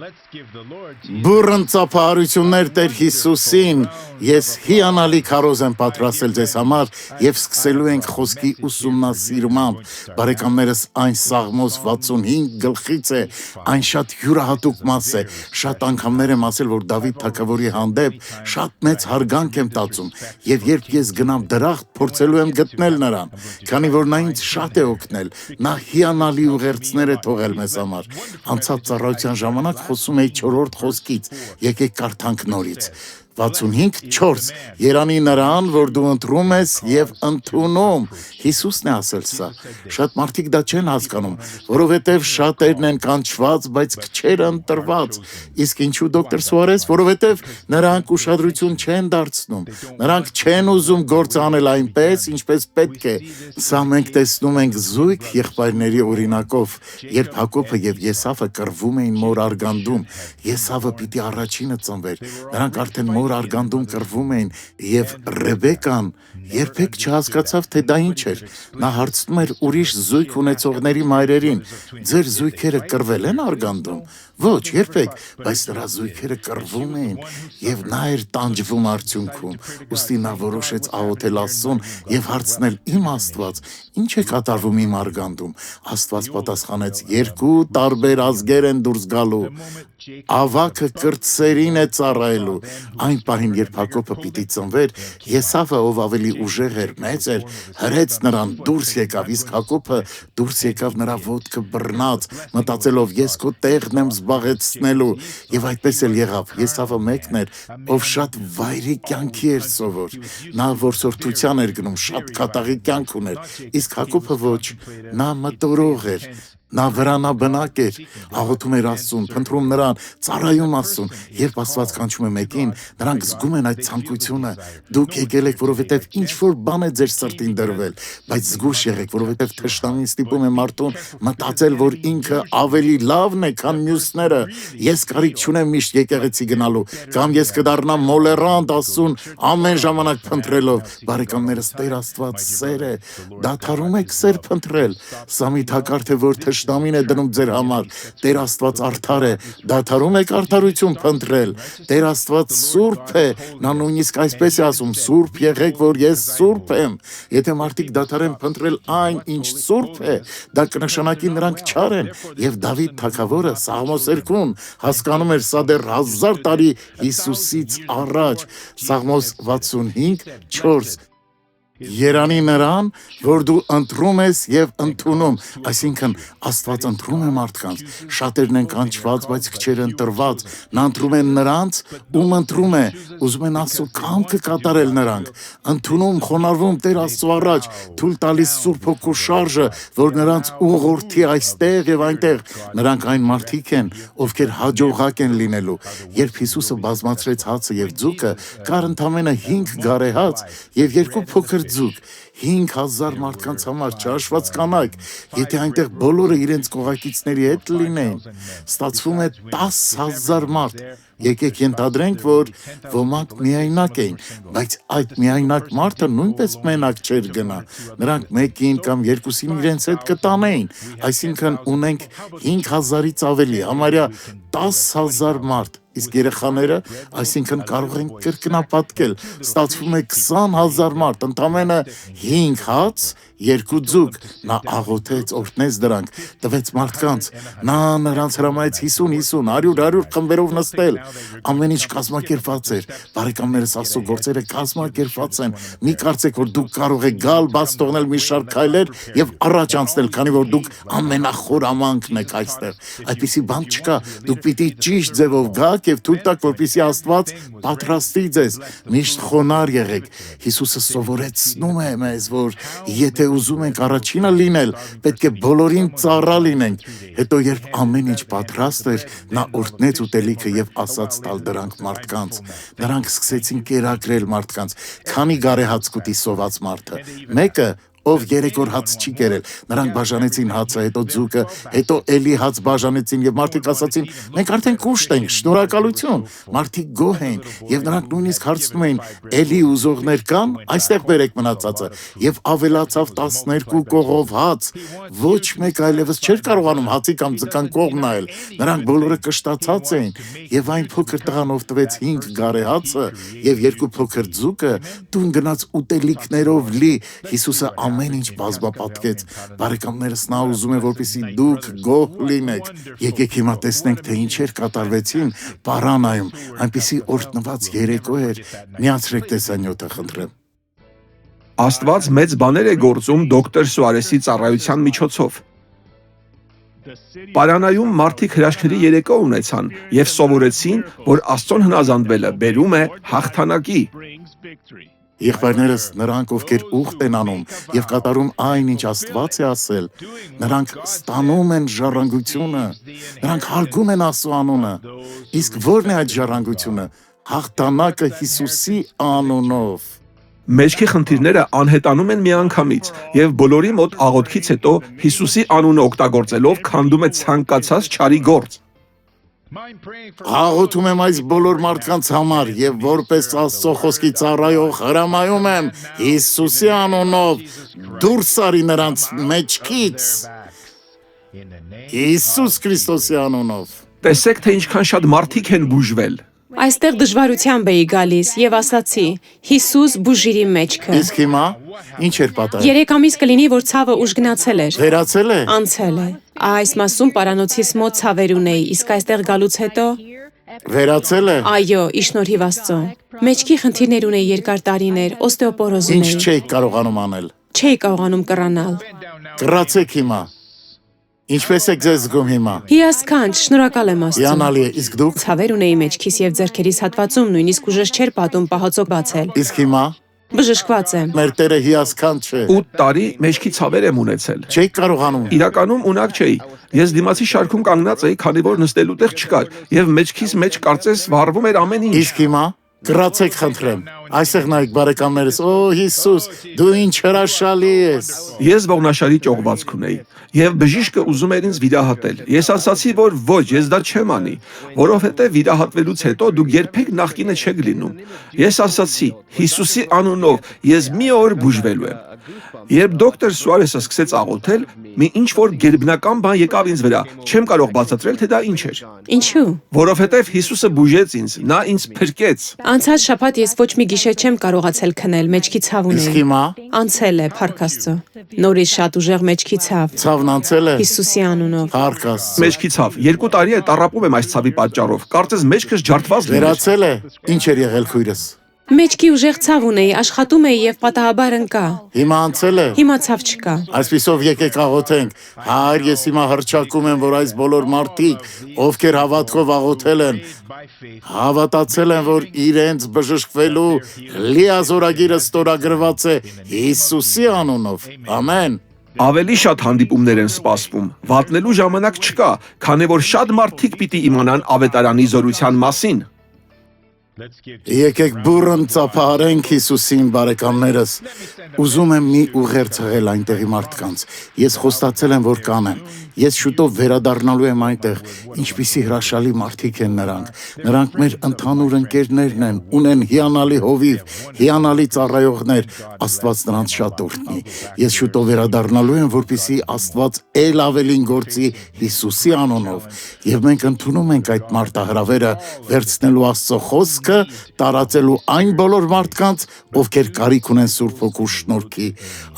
Բուրըն ծափահարություններ Տեր Հիսուսին, ես հիանալի քարոզ եմ պատրաստել ձեզ համար և սկսելու ենք խոսքի ուսումնասիրմամբ, բարեկամներս այն Սաղմոս 65 գլխից է, այն շատ յուրահատուկ մաս է, շատ անգամներ եմ ասել, որ Դավիթ թագավորի հանդեպ շատ մեծ հարգանք եմ տածում և երբ ես գնամ դրախտ, փորձելու եմ գտնել նրան, քանի որ նա ինձ շատ է օգնել, նա հիանալի ուղերձներ է թողել մեզ համար, անցած ծառայության ժամանակ խոսում էի 4-րդ խոսքից, եկեք կարդանք նորից, 65:4 Երանի նրան, որ դու ընտրում ես և ընդունում, Հիսուսն է ասել սա, շատ մարդիկ դա չեն հասկանում, որովհետև շատերն են կանչված, բայց քչերը ընտրված, իսկ ինչու դոկտոր Սուարես, որովհետև նրանք ուշադրություն չեն դարձնում, նրանք չեն ուզում գործ անել այնպես, ինչպես պետք է, սա մենք տեսնում ենք զույգ եղբայրների օրինակով, երբ Հակոբը և Եսավը կռվում էին մոր արգանդում, Եսավը պիտի առաջինը ծնվեր, նրանք արդեն մոր արգանդում կռվում էին և Ռեբեկան երբեք չհասկացավ, թե դա ինչ էր, նա հարցնում էր ուրիշ զույգ ունեցողների մայրերին, ձեր զույգերը կռվել են արգանդում, ոչ, երբեք, բայց նրա զույգերը կռվում էին և նա էր տանջվում արդյունքում, ուստի նա որոշեց աղոթել Աստծուն և հարցնել իմ Աստված, ինչ է կատարվում իմ արգանդում, Աստված պատասխանեց, 2 տարբեր ազգեր են դուրս գալու, ավագը կրտսերին է ծառայելու, այն պահին, երբ Հակոբը պիտի ծնվեր, Եսավը, ով ավելի ուժեղ էր, մեծ էր, հրեց նրան, դուրս եկավ, իսկ Հակոբը դուրս եկավ նրա ոտքը բռնած, մտածելով, ես քո տեղն եմ զբաղեցնելու, և այդպես էլ եղավ, Եսավը մեկն էր, ով շատ վայրի կյանքի էր սովոր, նա որսորդության էր գնում, շատ կատաղի կյանք ուներ, իսկ Հակոբը ոչ, նա մտորող էր, նա վրանաբնակ էր, աղոթում էր Աստծուն, փնտրում նրան, ծառայում Աստծուն, երբ Աստված կանչում է մեկին, նրանք զգում են այդ ցանկությունը, դուք եկել եք, որովհետև ինչ-որ բան է ձեր սրտին դրվել, բայց զգույշ եղեք, որովհետև թշնամին ստիպում է մարդուն մտածել, որ ինքը ավելի լավն է, քան մյուսները, ես կարիք չունեմ միշտ եկեղեցի գնալու, կամ ես կդառնամ մոլերանտ Աստծուն ամեն ժամանակ փնտրելով, բարեկամներս Տեր Աստված սեր է, դադարում եք սեր փնտրել, սա մի թակարդ է, որ Թշնամին է դնում ձեր համար, Տեր Աստված արդար է, դադարում եք արդարություն փնտրել, Տեր Աստված սուրբ է, նա նույնիսկ այսպես է ասում, սուրբ եղեք, որ ես սուրբ եմ, եթե մարդիկ դադարեն փնտրել այն, ինչ սուրբ է, դա կնշանակի նրանք չար են, և Դավիթ թագավորը Սաղմոս 2-ում հասկանում էր սա դեռ 1000 տարի Հիսուսից առաջ, Սաղմոս 65:4 Երանի նրան, որ դու ընտրում ես և ընդունում, այսինքն Աստված ընտրում է մարդկանց, շատերն են կանչված, բայց քչերը ընտրված, նա ընտրում է նրանց, ում ընտրում է, ուզում են Աստծո կամքը կատարել նրանք, ընդունում, խոնարհվում Տեր Աստծո առաջ, թույլ տալիս Սուրբ Հոգու շարժը, որ նրանց ուղղորդի այստեղ և այնտեղ, նրանք այն մարդիկ են, ովքեր հաջողակ են լինելու, երբ Հիսուսը բազմացրեց հացը և ձուկը, կար ընդամենը 5 գարեհաց և 2 փոքր ձուկ, 5000 մարդկանց համար չհաշված կանայք, եթե այնտեղ բոլորը իրենց կողակիցների հետ լինեին, ստացվում է 10,000 մարդ, եկեք ենթադրենք, որ ոմանք միայնակ էին, բայց այդ միայնակ մարդը նույնպես մենակ չէր գնա, նրանք մեկին կամ երկուսին իրենց հետ կտանեին, այսինքն ունենք 5000-ից ավելի, համարյա 10,000 մարդ, իսկ երեխաները, այսինքն կարող են կրկնապատկել, ստացվում է 20,000 մարդ, ընդամենը 5 հաց, 2 ձուկ, նա աղոթեց, օրհնեց դրանք, տվեց մարդկանց, նա նրանց հրամայեց 50-50, 100-100 խմբերով նստել, ամեն ինչ կազմակերպված էր, բարեկամներս Աստծո գործերը կազմակերպված են, մի կարծեք, որ դուք կարող եք գալ, բաց թողնել մի շարք քայլեր և առաջ անցնել, քանի որ դուք ամենախորամանկն եք այստեղ, այդպիսի բան չկա, դուք պիտի ճիշտ ձևով գաք և թույլ տաք, որպեսզի Աստված պատրաստի ձեզ, միշտ խոնարհ եղեք, Հիսուսը սովորեցնում է մեզ, որ եթե ուզում ենք առաջինը լինել, պետք է բոլորին ծառա լինենք, հետո երբ ամեն ինչ պատրաստ էր, նա օրհնեց ուտելիքը և ասաց տալ դրանք մարդկանց, նրանք սկսեցին կերակրել մարդկանց, քանի գարեհաց կուտի սոված մարդը, մեկը ով 3 օր հաց չի կերել։ Նրանք բաժանեցին հացը, հետո ձուկը, հետո էլի հաց բաժանեցին եւ մարդիկ ասացին. «Մենք արդեն կուշտ ենք, շնորհակալություն»։ Մարդիկ գոհ էին եւ նրանք նույնիսկ հարցնում էին. «Էլի ուզողներ կան, այստեղ բերեք մնացածը»։ Եվ ավելացավ 12 կողով հաց։ Ոչ մեկ այլևս չէր կարողանում հացի կամ ձկան կողմ նայել։ Նրանք բոլորը կշտացած էին եւ այն փոքր տղան, ով տվեց 5 գարե հացը եւ 2 փոքր ձուկը, տուն գնաց ուտելիքներով լի։ Հիսուսը ամեն ինչ բազմապատկեց։ Բարեկամներս, նա ուզում է, որպեսզի դուք գոհ լինեք։ Եկեք հիմա տեսնենք, թե ինչեր կատարվեցին Պարանայում, այնպիսի օրհնված երեկո էր։ Միացրեք տեսանյութը, խնդրեմ։ Աստված մեծ բաներ է գործում դոկտոր Սուարեսի ծառայության միջոցով։ Պարանայում մարդիկ հրաշքների երեկո ունեցան եւ սովորեցին, որ Աստծուն հնազանդվելը բերում է հաղթանակի։ Եղբայրներս, նրանք, ովքեր ուխտ են անում եւ կատարում այն, ինչ Աստված է ասել, նրանք ստանում են ժառանգությունը, նրանք հարգում են Աստծո անունը։ Իսկ ո՞րն է այդ ժառանգությունը։ Հաղթանակը Հիսուսի անունով։ Մեջքի խնդիրները անհետանում են միանգամից եւ բոլորի մոտ աղոթքից հետո Հիսուսի անունը օգտագործելով քանդում է ցանկացած չարի գործ։ Աղոթում եմ այս բոլոր մարդկանց համար եւ որպես Աստծո խոսքի ծառայող հրամայում եմ Հիսուսի անունով դուրս արի նրանց մեջքից։ Հիսուս Քրիստոսի անունով։ Տեսեք, թե ինչքան շատ մարդիկ են բուժվել։ Այստեղ դժվարությամբ էի գալիս եւ ասացի. «Հիսուս բուժիրի մեջքը»։ Իսկ հիմա ինչ էր պատահել։ 3 ամիս կլինի, որ ցավը ուժ գնացել էր։ Վերացել է։ Անցել է։ Այս մասում պարանոցից մոտ ցավեր ունեի, իսկ այստեղ գալուց հետո Վերացել է։ այո, իշնորհիվ Աստծո։ Մեջքի խնդիրներ ունեի երկար տարիներ, օստեոպորոզ Ինչ ունեի։ չէի կարողանում անել։ Չէի կարողանում կռանալ։ Կռացեք հիմա։ Ինչպես եք ձեզ զգում հիմա։ Հիասքանչ, շնորհակալ եմ Աստծուն։ Հիանալի է, իսկ դուք։ Ցավեր ունեի մեջքիս եւ ձեռքերիս հատվածում, նույնիսկ ուժս չէր պատում պահոցով բացել։ Իսկ հիմա Բժշկված եմ։ մեր Տերը հիասքանչ չէ։ 8 տարի մեջքի ցավեր եմ ունեցել։ Չէի կարողանում։ Իրականում ունակ չէի։ Ես դիմացի շարքում կանգնած էի, քանի որ նստելու տեղ չկար, եւ մեջքիս մեջ կարծես վառվում էր ամեն ինչ։ Իսկ հիմա կռացեք, խնդրեմ։ Այստեղ նայեք, բարեկամներս, օ Հիսուս, դու ինչ հրաշալի ես։ Ես ողնաշարի ճողվածք ունեի եւ բժիշկը ուզում էր ինձ վիրահատել։ Ես ասացի, որ ոչ, ես դա չեմ անի, որովհետեւ վիրահատվելուց հետո դուք երբեք նախկինը չեք լինում։ Ես ասացի. Հիսուսի անունով ես մի օր բուժվելու եմ։ Երբ դոկտոր Սուարեսը սկսեց աղոթել, մի ինչ որ գերբնական բան եկավ ինձ վրա։ Չեմ կարող բացատրել, թե դա ինչ էր։ Ինչու՞։ Որովհետեւ Հիսուսը բուժեց ինձ, նա ինձ փրկեց։ Անցած շաբաթ ես ոչ մի գիշեր չեմ կարողացել քնել, մեջքի ցավ Իսկ ունեի։ հիմա Անցել է, փառք Աստծո։ Նորից շատ ուժեղ մեջքի ցավ։ ցավն անցել է։ Հիսուսի անունով։ Փառք Աստծո։ Մեջքի ցավ։ 2 տարի է տառապում եմ այս ցավի պատճառով։ Կարծես մեջքս ջարդված լիներ։ Վերացել է։ Ինչ էր եղել քույրս։ Մեջքի ուժեղ ցավ ունեի, աշխատում էի եւ պատահաբար ընկա։ Հիմա անցել է։ Հիմա ցավ չկա։ Այսպիսով եկեք աղոթենք։ Հայր, ես հիմա հռչակում եմ, որ այս բոլոր մարդիկ, ովքեր հավատքով աղոթել են, հավատացել են, որ իրենց բժշկվելու լիազորագիրը ստորագրված է Հիսուսի անունով։ Ամեն։ Ավելի շատ հանդիպումներ են սպասվում։ Վատնելու ժամանակ չկա, քանի որ շատ մարդիկ պիտի իմանան ավետարանի զորության մասին։ Եկեք բուրըն ծափահարենք Հիսուսին, բարեկամներս։ Ուզում եմ մի ուղերձ հղել այնտեղի մարդկանց։ Ես խոստացել եմ, որ կանեմ։ Ես շուտով վերադառնալու եմ այնտեղ։ Ինչպիսի հրաշալի մարդիկ են նրանք։ Նրանք մեր ընդհանուր ընկերներն են, ունեն հիանալի հովիվ, հիանալի ծառայողներ։ Աստված նրանց շատ օրհնի։ Ես շուտով վերադառնալու եմ, որպեսզի Աստված ել ավելին գործի Հիսուսի անունով։ Եվ մենք ընդունում ենք այդ մարտահրավերը վերցնելու Աստծո խոսքը, տարածելու այն բոլոր մարդկանց, ովքեր կարիք ունեն Սուրբ Հոգու շնորհքի։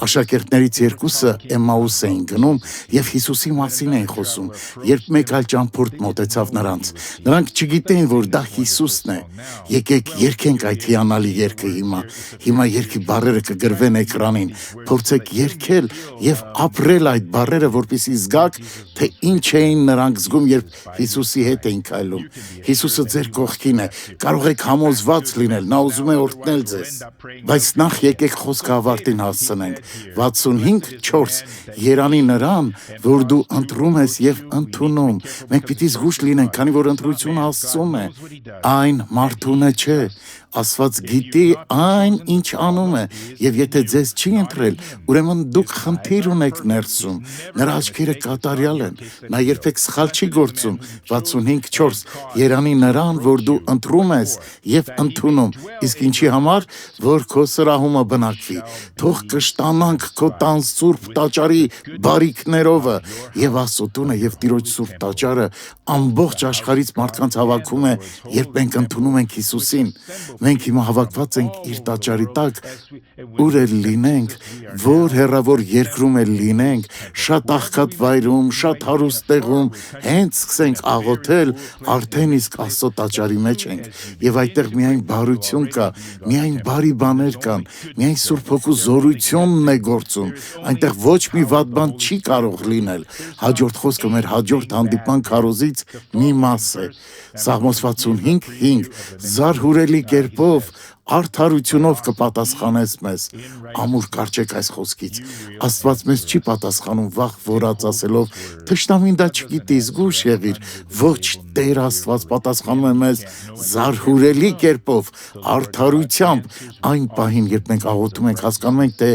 Աշակերտներից 2-ը Էմմաուս էին գնում եւ Հիսուսի մասին էին խոսում, երբ մեկ այլ ճամփորդ մոտեցավ նրանց։ Նրանք չգիտեին, որ դա Հիսուսն է։ Եկեք երգենք այդ հիանալի երգը հիմա։ Հիմա երգի բառերը կգրվեն էկրանին։ Փորձեք երգել եւ ապրել այդ բառերը, որպեսզի զգաք, թե ինչ էին նրանք զգում, երբ Հիսուսի հետ էին քայլում։ Հիսուսը ձեր կողքին է։ Կարող եք համոզված լինել, նա ուզում է օրհնել ձեզ։ Բայց նախ եկեք խոսքը ավարտին հասցնենք։ 65:4 Երանի նրան, որ դու ընտրում ես եւ ընդունում։ Մենք պիտի զգուշ լինենք, քանի որ ընտրությունը Աստծուն է։ Այն մարդուն է չէ։ Աստված գիտի այն, ինչ անում է, եւ եթե ձեզ չի ընտրել, ուրեմն դուք խնդիր ունեք ներսում։ Նրա աչքերը կատարյալ են, նա երբեք սխալ չի գործում։ 65:4 Երանի նրան, որ դու ընտրում ես եւ ընդունում, իսկ ինչի համար, որ քո սրահումը բնակվի։ Թող կշտանանք քո տան սուրբ տաճարի բարիքներովը, եւ Աստծո եւ Տիրոջ սուրբ տաճարը ամբողջ աշխարհից մարդկանց հավաքում է, երբ մենք ընդունում ենք Հիսուսին։ Մենք հիմա հավաքված ենք իր տաճարի տակ, ուր էլ լինենք, որ հեռավոր երկրում էլ լինենք, շատ աղքատ վայրում, շատ հարուստ տեղում, հենց սկսենք աղոթել, արդեն իսկ Աստծո տաճարի մեջ ենք, եւ այդտեղ միայն բարություն կա, միայն բարի բաներ կան, միայն Սուրբ Հոգու զորությունն է գործում, այնտեղ ոչ մի վատ բան չի կարող լինել։ Հաջորդ խոսքը մեր հաջորդ հանդիպման քարոզից մի մաս է։ Սաղմոս 65:5 Զարհուրելի կերպով արդարությունով կպատասխանես մեզ։ Ամուր կարճեք այս խոսքից։ Աստված մեզ չի պատասխանում վախ որած ասելով, թշնամին դա չգիտի, զգույշ եղիր։ Ոչ, Տեր Աստված պատասխանում է մեզ զարհուրելի կերպով, արդարությամբ։ Այն պահին, երբ մենք աղոթում ենք, հասկանում ենք, թե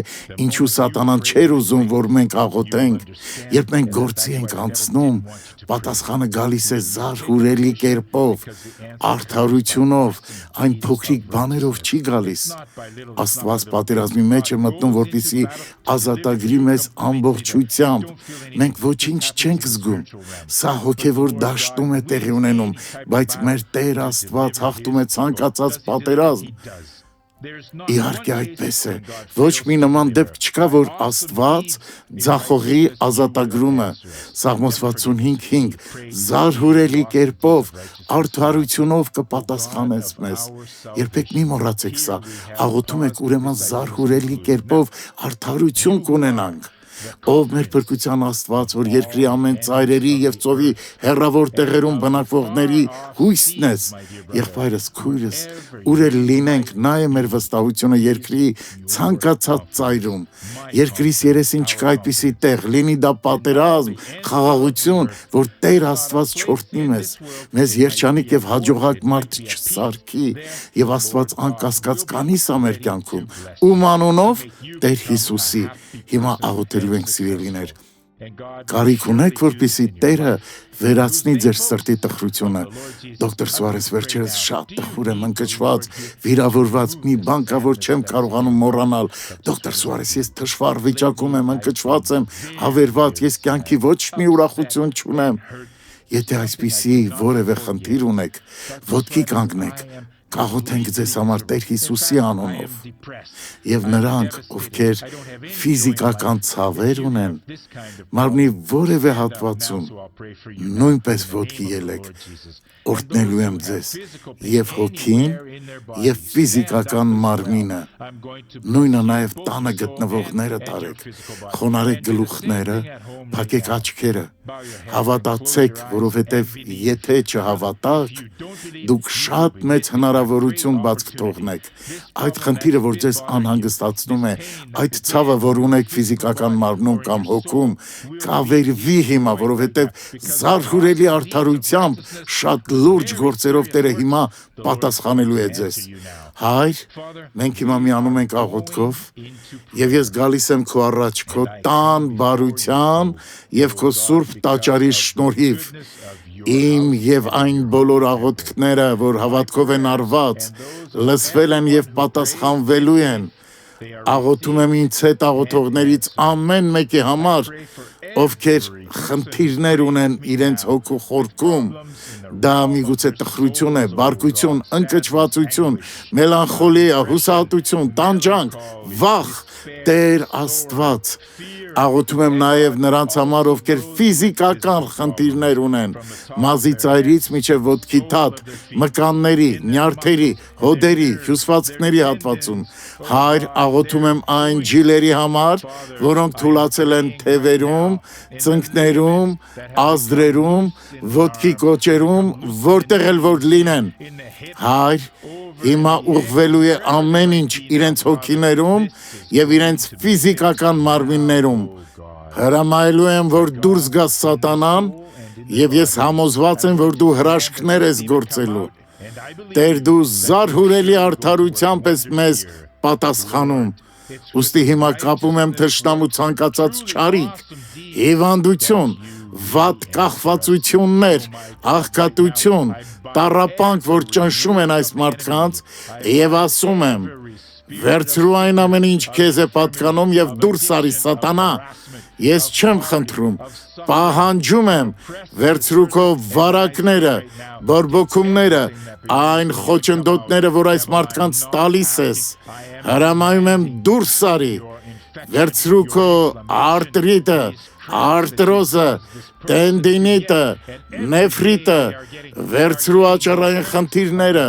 ինչու սատանան չէր ուզում, որ մենք աղոթենք։ Երբ մենք գործի ենք անցնում, պատասխանը գալիս է զարհուրելի կերպով, արդարությունով, այն փոքրիկ բաներով չի գալիս։ Աստված պատերազմի մեջ է մտնում, որպեսզի ազատագրի մեզ ամբողջությամբ։ Մենք ոչինչ չենք զգում։ Սա հոգևոր դաշտում է տեղի ունենում, բայց մեր Տեր Աստված հաղթում է ցանկացած պատերազմ։ Իհարկե այդպես է, ոչ մի նման դեպք չկա, որ Աստված ձախողի ազատագրումը։ Սաղմոս 65:5 Զարհուրելի կերպով, արդարությունով կպատասխանես մեզ։ Երբեք մի մոռացեք սա, աղոթում եք ուրեմն զարհուրելի կերպով արդարություն կունենանք։ Ով մեր փրկության Աստված, որ երկրի ամեն ծայրերի եւ ծովի հեռավոր տեղերում բնակվողների հույսն ես, եղբայրս, քույրս, ուր էլ լինենք, նա է մեր վստահությունը երկրի ցանկացած ծայրում։ Երկրիս երեսին չկա այդպիսի տեղ, լինի դա պատերազմ, խաղաղություն, որ Տեր Աստված չորտնի մեզ երջանիկ եւ հաջողակ մարդ չսարքի, եւ Աստված անկասկած կանի սա մեր կյանքում։ Ում անունով Տեր Հիսուսի։ Հիմա աղոթելու ենք սիրելիներ։ Կարիք ունեք, որպեսզի Տերը վերացնի ձեր սրտի տխրությունը։ Դոկտոր Սուարես, վերջերս շատ տխուր եմ, ընկճված, վիրավորված, մի բան կա, որ չեմ կարողանում մոռանալ։ Դոկտոր Սուարես, ես թշվառ վիճակում եմ, ընկճված եմ, հավերված, ես կյանքի ոչ մի ուրախություն չունեմ։ Եթե այսպիսի որևէ խնդիր ունեք, ոտքի կանգնեք, կաղոթենք ձեզ համար Տեր Հիսուսի անունով, եւ նրանք, ովքեր ֆիզիկական ցավեր ունեն, մարմնի որևէ հատվածում, նույնպես ոտքի ելեք, օրհնելու եմ ձեզ, եւ հոգին, եւ ֆիզիկական մարմինը, նույնը նաեւ տանը գտնվողները տարեք, խոնարհեք գլուխները, փակեք աչքերը, հավատացեք, որովհետեւ եթե չհավատաք, դուք շատ մեծ հնարավորություն բաց կթողնեք։ Այդ խնդիրը, որ ձեզ անհանգստացնում է, այդ ցավը, որ ունեք ֆիզիկական մարմնում կամ հոգում, կավերվի հիմա, որովհետև զարհուրելի արդարությամբ շատ լուրջ գործերով Տերը հիմա պատասխանելու է ձեզ։ Հայր, մենք հիմա միանում ենք աղոթքով, եւ ես գալիս եմ քո առաջ, քո տան բարության եւ քո սուրբ տաճարի շնորհիվ։ Իմ եւ այն բոլոր աղոթքները, որ հավատքով են արված, լսվել են եւ պատասխանվելու են։ Աղոթում եմ ինձ հետ աղոթողներից ամեն մեկի համար, ովքեր խնդիրներ ունեն իրենց հոգու խորքում, դա միգուցե տխրություն է, բարկություն, ընկճվածություն, մելանխոլիա, հուսահատություն, տանջանք, վախ, Տեր Աստված, աղոթում եմ նաև նրանց համար, ովքեր ֆիզիկական խնդիրներ ունեն, մազի ծայրից մինչև ոտքի թաթ, մկանների, նյարդերի, հոդերի, հյուսվածքների հատվածում։ Հայր, աղոթում եմ այն ջիլերի համար, որոնք թուլացել են թևերում, ծնկներում, ազդրերում, ոտքի կոճերում, որտեղ էլ որ լինեն։ Հայր, հիմա ուղղվելու է ամեն ինչ իրենց հոգիներում եւ իրենց ֆիզիկական մարմիններում։ Հրամայելու եմ, որ դուրս գա սատանան, եւ ես համոզված եմ, որ դու հրաշքներ ես գործելու։ Տեր դու զարհուրելի արդարությամբ ես մեզ պատասխանում։ Ուստի հիմա կապում եմ թշնամու ցանկացած չարիք, հիվանդություն, վատ կախվածություններ, աղքատություն, տառապանք, որ ճնշում են այս մարդկանց, եւ ասում եմ. վերցրու այն ամեն ինչ քեզ է պատկանում եւ դուրս արի սատանա։ Ես չեմ խնդրում, պահանջում եմ, վերցրու քո վարակները, բորբոքումները, այն խոչընդոտները, որ այս մարդկանց տալիս ես, հրամայում եմ դուրս արի, վերցրու քո արտրիտը, արտրոզը, տենդինիտը, նեֆրիտը, վերցրու աճառային խնդիրները,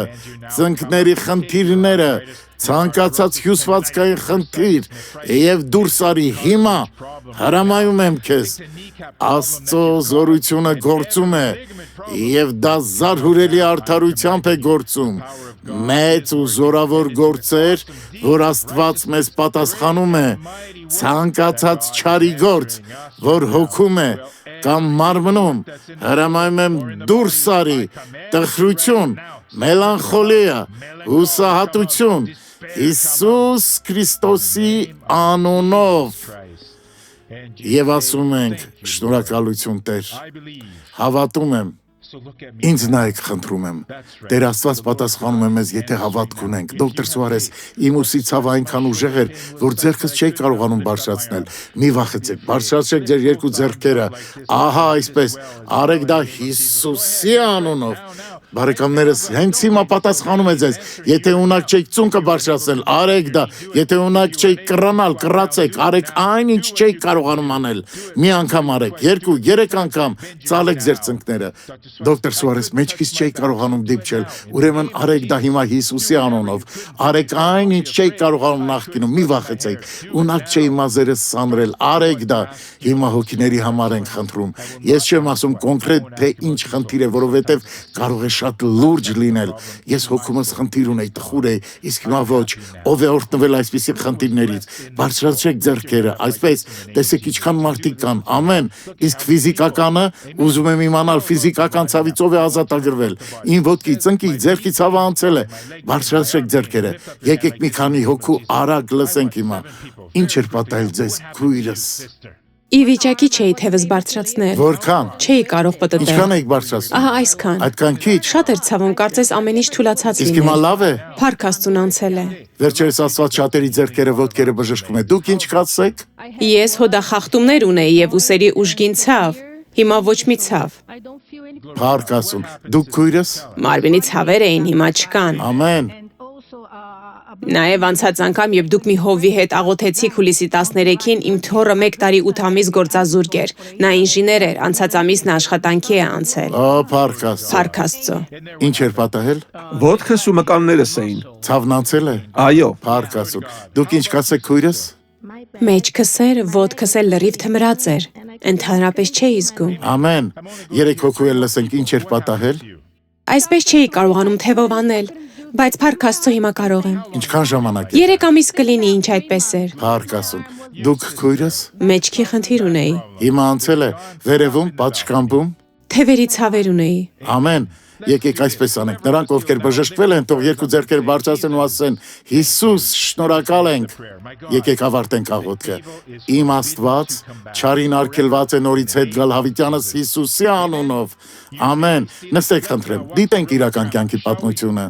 ծնկների խնդիրները, ցանկացած հյուսվածքային խնդիր եւ դուրս արի հիմա հրամայում եմ քեզ Աստծո զորությունը գործում է եւ դա զարհուրելի արդարությամբ է գործում մեծ ու զորավոր գործեր որ Աստված մեզ պատասխանում է ցանկացած չարի գործ որ հոգում է կամ մարմնում հրամայում եմ դուրս արի տխրություն մելանխոլիա հուսահատություն Հիսուս Քրիստոսի անունով եւ ասում ենք շնորհակալություն Տեր հավատում եմ ինձ նայեք խնդրում եմ Տեր Աստված պատասխանում է մեզ եթե հավատք ունենք դոկտոր Սուարես իմ ուսի ցավը այնքան ուժեղ էր որ ձեռքս չէի կարողանում բարձրացնել մի վախեցեք բարձրացրեք ձեր երկու ձեռքերը ահա այսպես արեք դա Հիսուսի անունով Բարեկամներս, հենց հիմա պատասխանում է ձեզ, եթե ունակ չեք ծունկը բարձրացնել, արեք դա, եթե ունակ չեք կռանալ, կռացեք, արեք այն ինչ չեք կարողանում անել, մի անգամ արեք, 2-3 անգամ ծալեք ձեր ծնկները, դոկտոր Սուարես, մեջքից չեք կարողանում դիպչել, ուրեմն արեք դա հիմա Հիսուսի անունով, արեք այն ինչ չեք կարողանում նախկինում, մի վախեցեք, ունակ չէի մազերս սանրել, արեք դա, հիմա հոգիների համար ենք խնդրում, ես չեմ ասում կոնկրետ թե ինչ խնդիր է, որովհետև կարող է շատ լուրջ լինել, ես հոգումս խնդիր ունեի, տխուր էի, իսկ հիմա ոչ, ով է օրհնվել այսպիսի խնդիրներից, բարձրացրեք ձեռքերը, այսպես, տեսեք ինչքան մարդիկ կան, ամեն, իսկ ֆիզիկականը, ուզում եմ իմանալ ֆիզիկական ցավից ով է ազատագրվել, իմ ոտքի, ծնկի, ձեռքի ցավը անցել է, բարձրացրեք ձեռքերը, եկեք մի քանի հոգու արագ լսենք հիմա, ինչ էր պատահել ձեզ, քույրս Ի վիճակի չէի թևս բարձրացնել։ Որքան։ Չէի կարող պտտել։ Ինչքան եք բարձրացնում։ Ահա այսքան։ Այդքան քիչ։ Շատ էր ցավում, կարծես ամեն ինչ թուլացած Իսկ հիմա լավ է։ Փառք Աստծուն անցել է։ Վերջերս Աստված շատերի ձեռքերը ոտքերը բժշկում է։ Դուք ինչ կացեք։ Ես հոդախախտումներ ունեի եւ ուսերի ուժգին ցավ։ Հիմա ոչ մի ցավ։ Փառք Աստծուն։ Դուք քույրս։ Մարմինի ցավեր էին, հիմա չկան։ Ամեն։ Նաև անցած անգամ, երբ դուք մի հովի հետ աղոթեցիք հուլիսի 13-ին, իմ թոռը 1 տարի 8 ամիս գործազուրկ էր։ Նա ինժեներ էր, անցած ամիսն աշխատանքի է անցել։ Ո, փառք Աստծո։ Փառք Աստծո։ Ինչ էր պատահել։ Ոտքս ու մկաններս էին։ Ցավն անցել է։ Այո։ Փառք Աստծուն։ Դուք ինչ կացեք քույրս։ Մեջքս էր, ոտքս էլ լրիվ թմրած էր։ Ընդհանրապես չէի զգում։ Ամեն։ Երեք հոգու էլ լսենք ինչ էր պատահել։ Այսպես չէի կարողանում թևով անել, բայց փառք Աստծո հիմա կարող եմ։ Ինչքան ժամանակ է։ 3 ամիս կլինի, ինչ այդպես էր։ Փառք Աստծուն։ Դուք քույրս։ Մեջքի խնդիր ունեի։ Հիմա անցել է վերևում, պատշկամբում։ Թևերի ցավեր ունեի։ Ամեն։ Եկեք այսպես անենք։ Նրանք, ովքեր բժշկվել են, թող երկու ձեռքերը բարձրացնեն ու ասեն. Հիսուս, շնորհակալ ենք։ Եկեք ավարտենք աղոթքը։ Իմ Աստված, չարին արգելված է նորից հետ գալ հավիտյանս Հիսուսի անունով։ Ամեն։ Նստեք խնդրեմ։ Դիտենք իրական կյանքի պատմությունը։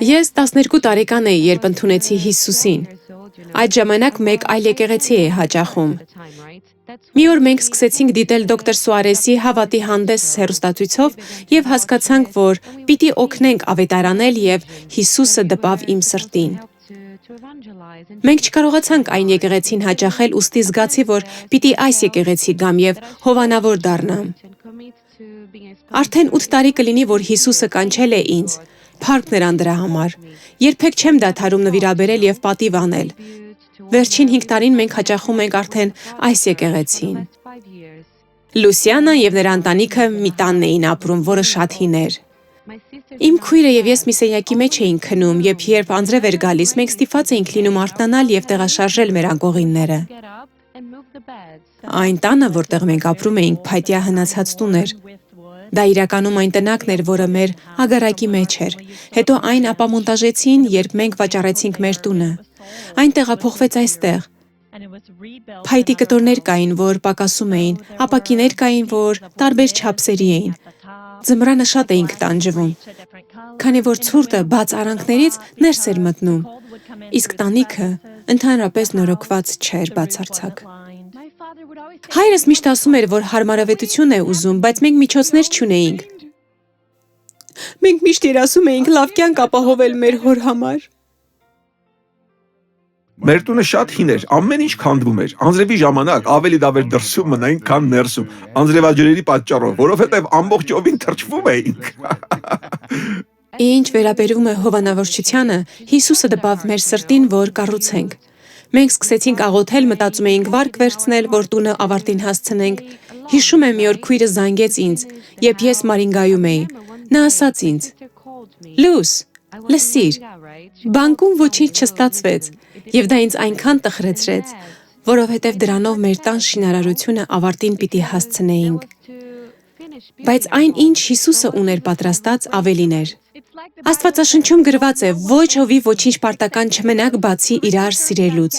Ես 12 տարեկան էի, երբ ընդունեցի Հիսուսին։ Այդ ժամանակ մեկ այլ եկեղեցի էի հաճախում։ Մի օր մենք սկսեցինք դիտել դոկտոր Սուարեսի հավատի հանդես հեռուստացույցով եւ հասկացանք, որ պիտի օգնենք ավետարանել եւ Հիսուսը դպավ իմ սրտին։ Մենք չկարողացանք այն եկեղեցին հաճախել, ուստի զգացի, որ պիտի այս եկեղեցի գամ եւ հովանավոր դառնամ։ Արդեն 8 տարի կլինի, որ Հիսուսը կանչել է ինձ։ Փառք նրան դրա համար։ Երբեք չեմ դադարում նվիրաբերել եւ պատիվ անել։ Վերջին 5 տարին մենք հաճախում ենք արդեն այս եկեղեցին։ Լուսիանան եւ նրա ընտանիքը մի տանն էին ապրում, որը շատ հին էր։ Իմ քույրը եւ ես մի սենյակի մեջ էինք քնում, երբ անձրև էր գալիս, մենք ստիպված էինք լինում արթնանալ եւ տեղաշարժել մեր անկողինները։ Այն տանը, որտեղ մենք ապրում էինք, փայտյա հնացած տուն էր։ Դա իրականում այն տնակն էր, որը մեր ագարակի մեջ էր։ Հետո այն ապամոնտաժեցին, երբ մենք վաճառեցինք մեր տունը։ Այն տեղափոխվեց այստեղ։ Փայտի կտորներ կային, որ պակասում էին, ապակիներ կային, որ տարբեր չափսերի էին։ Ձմռանը շատ էինք տանջվում, քանի որ ցուրտը բաց արանքներից ներս էր մտնում, իսկ տանիքը ընդհանրապես նորոգված չէր բացարձակ։ Հայրս միշտ ասում էր, որ հարմարավետություն է ուզում, բայց մենք միջոցներ չունեինք։ Մենք միշտ երազում էինք լավ կյանք ապահովել մեր հոր համար։ Մեր տունը շատ հին էր, ամեն ինչ քանդվում էր։ Անձրևի ժամանակ ավելի լավ էր դրսում մնային, քան ներսում, անձրևաջրերի պատճառով, որովհետև ամբողջ օվին թրջվում էինք։ Ինչ վերաբերում է հովանավորչությանը, Հիսուսը դպավ մեր սրտին, որ կառուցենք։ Մենք սկսեցինք աղոթել, մտածում էինք վարկ վերցնել, որ տունը ավարտին հասցնենք։ Հիշում եմ մի օր քույրը զանգեց ինձ, երբ ես Մարինգայում էի։ Նա ասաց ինձ. «Լուս, լսիր, բանկում ոչինչ չստացվեց, եւ դա ինձ այնքան տխրեցրեց, որովհետեւ դրանով մեր տան շինարարությունը ավարտին պիտի հասցնեինք։ Բայց այն, ինչ Հիսուսը ուներ պատրաստած, ավելին էր։ Աստվածաշնչում գրված է. ոչ հովի ոչինչ պարտական չմնաք բացի իրար սիրելուց։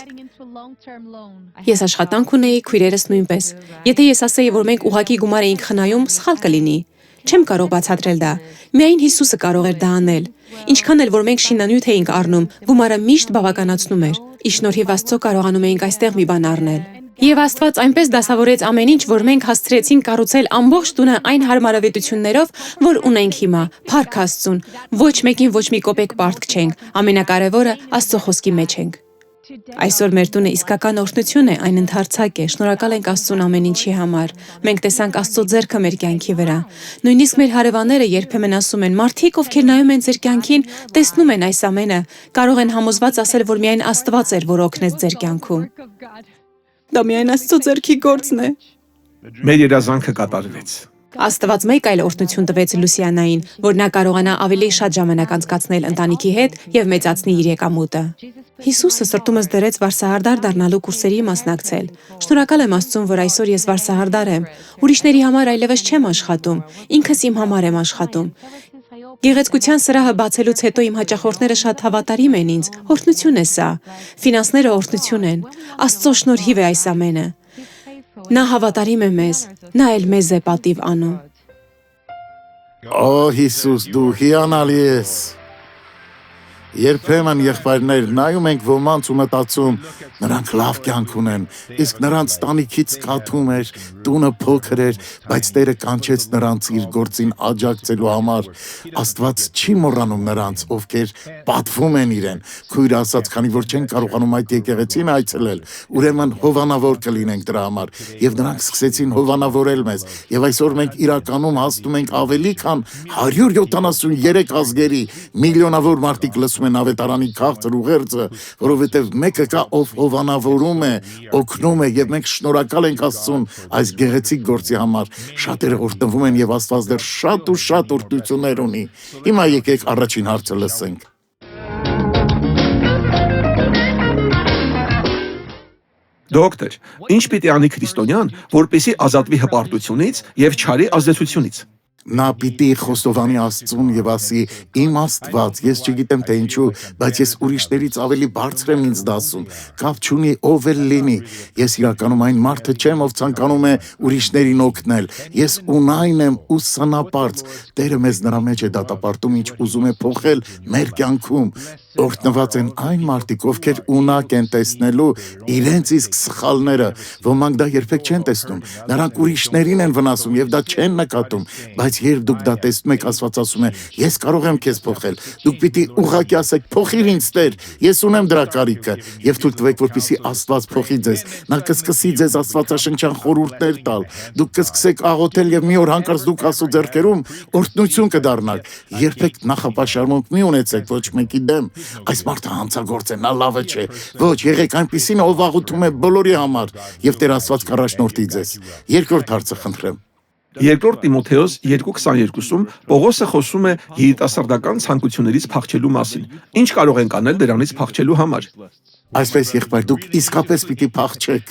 Ես աշխատանք ունեի, քույրերս նույնպես։ Եթե ես ասեի, որ մենք ուղակի գումար էինք խնայում, սխալ կլինի։ Չեմ կարող բացատրել դա։ Միայն Հիսուսը կարող էր դա անել։ Ինչքան էլ որ մենք շինանյութ էինք առնում, գումարը միշտ բավականացնում էր։ Ի շնորհիվ Աստծո կարողանում էինք այստեղ մի բան առնել։ Եվ Աստված այնպես դասավորեց ամեն ինչ, որ մենք հասցրեցինք կառուցել ամբողջ տունը այն հարմարավետություններով, որ ունենք հիմա։ Փառք Աստծուն։ Ոչ մեկին ոչ մի կոպեկ պարտք չենք։ Ամենակարևորը Աստծո խոսքի մեջ ենք։ Այսօր մեր տունը իսկական օրհնություն է, այն ընդարձակ է։ Շնորհակալ ենք Աստծուն ամեն ինչի համար։ Մենք տեսանք Աստծո ձեռքը մեր կյանքի վրա։ Նույնիսկ մեր հարևանները երբեմն ասում են. «Մարդիկ, ովքեր նայում են ձեր կյանքին, տեսնում են այս ամենը, կարող են համոզված ասել, որ միայն Աստված էր, որ օգնեց ձեր կյանքում»։ Դա միայն Աստծո ձեռքի գործն է։ Մեր երազանքը կատարվեց։ Աստված մեկ այլ օրհնություն տվեց Լուսիանային, որ նա կարողանա ավելի շատ ժամանակ անցկացնել ընտանիքի հետ եւ մեծացնի իր եկամուտը։ Հիսուսը սրտումս դրեց վարսահարդար դառնալու կուրսերի մասնակցել։ Շնորհակալ եմ Աստծուն, որ այսօր ես վարսահարդար եմ։ Ուրիշների համար այլևս չեմ աշխատում, ինքս իմ համար եմ աշխատում։ Գեղեցկության սրահը բացելուց հետո իմ հաճախորդները շատ հավատարիմ են ինձ։ Օրհնություն է սա։ Ֆինանսները օրհնություն են։ Աստծո շնորհիվ է այս ամենը։ Նա հավատարիմ է մեզ, նա էլ մեզ է պատիվ անում։ Օ Հիսուս, դու հիանալի ես։ Երբեմն եղբայրներ նայում ենք ոմանց ու մտածում, նրանք լավ կյանք ունեն, իսկ նրանց տանիքից կաթում էր, տունը փոքր էր, բայց Տերը կանչեց նրանց իր գործին աջակցելու համար։ Աստված չի մոռանում նրանց, ովքեր պատվում են իրեն։ Քույրը ասաց, քանի որ չեն կարողանում այդ եկեղեցին այցելել, ուրեմն հովանավոր կլինենք դրա համար, եւ նրանք սկսեցին հովանավորել մեզ, եւ այսօր մենք իրականում հասնում ենք ավելի քան 173 ազգերի, միլիոնավոր մարդիկ լսում են ավետարանի քաղցր ուղերձը, որովհետև մեկը կա, ով հովանավորում է, օգնում է, եւ մենք շնորհակալ ենք Աստծուն այս գեղեցիկ գործի համար։ Շատերը օրհնվում են եւ Աստված դեռ շատ ու շատ օրհնություններ ունի։ Հիմա եկեք առաջին հարցը լսենք։ Դոկտոր, ինչ պիտի անի քրիստոնյան, որպեսզի ազատվի հպարտությունից եւ չարի ազդեցությունից։ Նա պիտի խոստովանի Աստծուն եւ ասի. «Իմ Աստված, ես չգիտեմ թե ինչու, բայց ես ուրիշներից ավելի բարձր եմ ինձ դասում, կապ չունի ով էլ լինի, ես իրականում այն մարդը չեմ, ով ցանկանում է ուրիշներին օգնել, ես ունայն եմ ու սնապարծ, Տերը մեզ նրա մեջ է դատապարտում, ինչ ուզում է փոխել մեր կյանքում։ Օրհնված են այն մարդիկ, ովքեր ունակ են տեսնելու իրենց իսկ սխալները, ոմանք դա երբեք չեն տեսնում, նրանք ուրիշներին են վնասում եւ դա չեն նկատում, բայց երբ դուք դա տեսնում եք, Աստված ասում է. «Ես կարող եմ քեզ փոխել»։ Դուք պիտի ուղղակի ասեք. «Փոխիր ինձ Տեր, ես ունեմ դրա կարիքը», եւ թույլ տվեք, որպեսզի Աստված փոխի ձեզ։ Նա կսկսի ձեզ աստվածաշնչյան խորհուրդներ տալ։ Դուք կսկսեք աղոթել եւ մի օր հանկարծ դուք Աստծո ձեռքերում օրհնություն կդառնաք։ Երբեք նախապաշարմունք մի ունեցեք ոչ մեկի դեմ։ Այս մարդը հանցագործ է, նա լավը չէ։ Ոչ, եղեք այնպիսին, ով աղոթում է բոլորի համար, եւ Տեր Աստված կառաջնորդի ձեզ։ Երկրորդ հարցը խնդրեմ։ Երկրորդ Տիմոթեոս 2:22-ում Պողոսը խոսում է երիտասարդական ցանկություններից փախչելու մասին։ Ինչ կարող ենք անել դրանից փախչելու համար։ Այսպես եղբայր, դուք իսկապես պիտի փախչեք,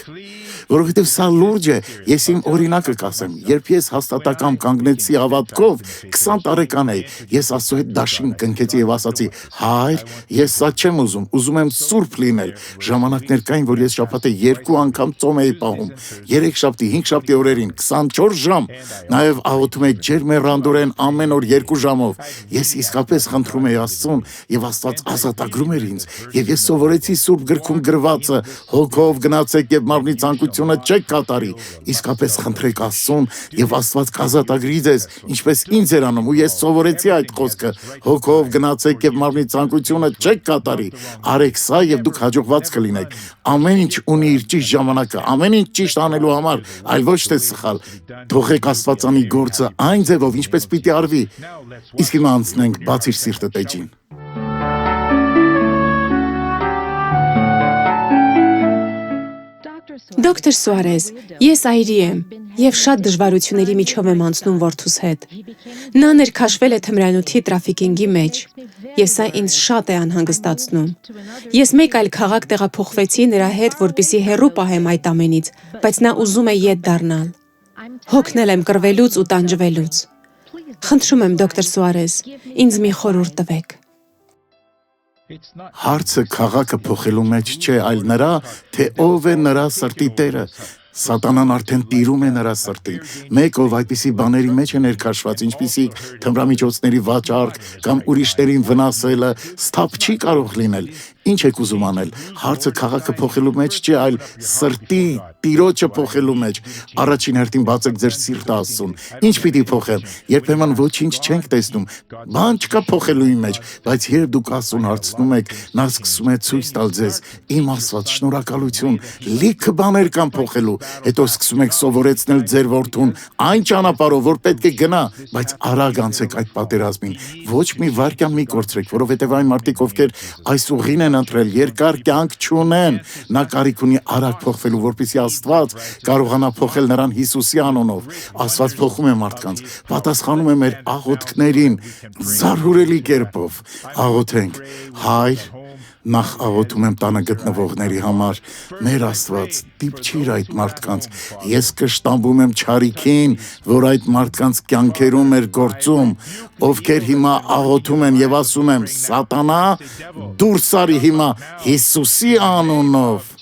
որովհետև սա լուրջ է, ես իմ օրինակը կասեմ, երբ ես հաստատակամ կանգնեցի հավատքով, 20 տարեկան էի, ես Աստծո հետ դաշին կնքեցի եւ ասացի. «Հայր, ես սա չեմ ուզում եմ սուրբ լինել»։ Ժամանակներ կային, որ ես շաբաթը 2 անգամ ծոմ էի պահում, 3 շաբթի, 5 շաբթի օրերին, 24 ժամ, նաեւ աղոթում էի ջերմեռանդորեն ամեն օր 2 ժամով։ Ես իսկապես խնդրում էի Աստծուն եւ Աստված ազատագրում էր ինձ, եւ ես սովորեցի սուրբ գրքում գրվածը. հոգով գնացեք եւ մարմնի ցանկությունը չեք կատարի։ Իսկապես խնդրեք Աստծուն եւ Աստված կազատագրի ձեզ, ինչպես ինձ էր անում, ու ես սովորեցի այդ խոսքը. հոգով գնացեք եւ մարմնի ցանկությունը չեք կատարի։ Արեք սա եւ դուք հաջողված կլինեք։ Ամեն ինչ ունի իր ճիշտ ժամանակը, ամեն ինչ ճիշտ անելու համար, այլ ոչ թե սխալ։ Թողեք Աստվածանի գործը այն ձևով, ինչպես պիտի արվի։ Իսկ հիմա անցնենք բացիր սիրտդ էջին։ Դոկտոր Սուարեզ, ես այրի եմ եւ շատ դժվարությունների միջով եմ անցնում որդուս հետ։ Նա ներքաշվել է թմրանյութի տրաֆիկինգի մեջ։ Ես սա ինձ շատ է անհանգստացնում։ Ես մեկ այլ քաղաք տեղափոխվեցի նրա հետ, որպեսզի հեռու պահեմ այդ ամենից, բայց նա ուզում է ետ դառնալ։ Հոգնել եմ կռվելուց ու տանջվելուց։ Խնդրում եմ, դոկտոր Սուարեզ, ինձ մի խորհուրդ տվեք։ Հարցը քաղաքը փոխելու մեջ չէ, այլ նրա, թե ով է նրա սրտի տերը։ Սատանան արդեն տիրում է նրա սրտին։ Մեկ ով այդպիսի բաների մեջ է ներքաշված, ինչպիսիք թմրամիջոցների վաճառք կամ ուրիշներին վնասելը, սթափ չի կարող լինել։ Ինչ եք ուզում անել։ Հարցը քաղաքը փոխելու մեջ չէ, այլ սրտի տիրոջը փոխելու մեջ։ Առաջին հերթին բացեք ձեր սիրտը Աստծուն։ Ինչ պիտի փոխեմ։ Երբեմն ոչինչ չենք տեսնում։ Բան չկա փոխելու իմ մեջ, բայց երբ դուք Աստծուն հարցնում եք, նա սկսում է ցույց տալ ձեզ. «Իմ Աստված, շնորհակալություն, լիքը բաներ կան փոխելու»։ Հետո սկսում եք սովորեցնել ձեր որդուն այն ճանապարհով, որ պետք է գնա, բայց արագ անցեք այդ պատերազմին։ Ոչ մի վայրկյան մի կորցրեք, որովհետև այն մարդիկ, ովքեր այս ուղին են ընտրել, երկար կյանք չունեն։ Նա կարիք ունի արագ փոխվելու, որպեսզի Աստված կարողանա փոխել նրան Հիսուսի անունով։ Աստված փոխում է մարդկանց, պատասխանում է մեր աղոթքներին զարհուրելի կերպով։ Աղոթենք. Հայր, նախ աղոթում եմ տանը գտնվողների համար, մեր Աստված, դիպչիր այդ մարդկանց։ Ես կշտամբում եմ չարիքին, որ այդ մարդկանց կյանքերում էր գործում, ովքեր հիմա աղոթում են եւ ասում եմ. Սատանա, դուրս արի հիմա Հիսուսի անունով։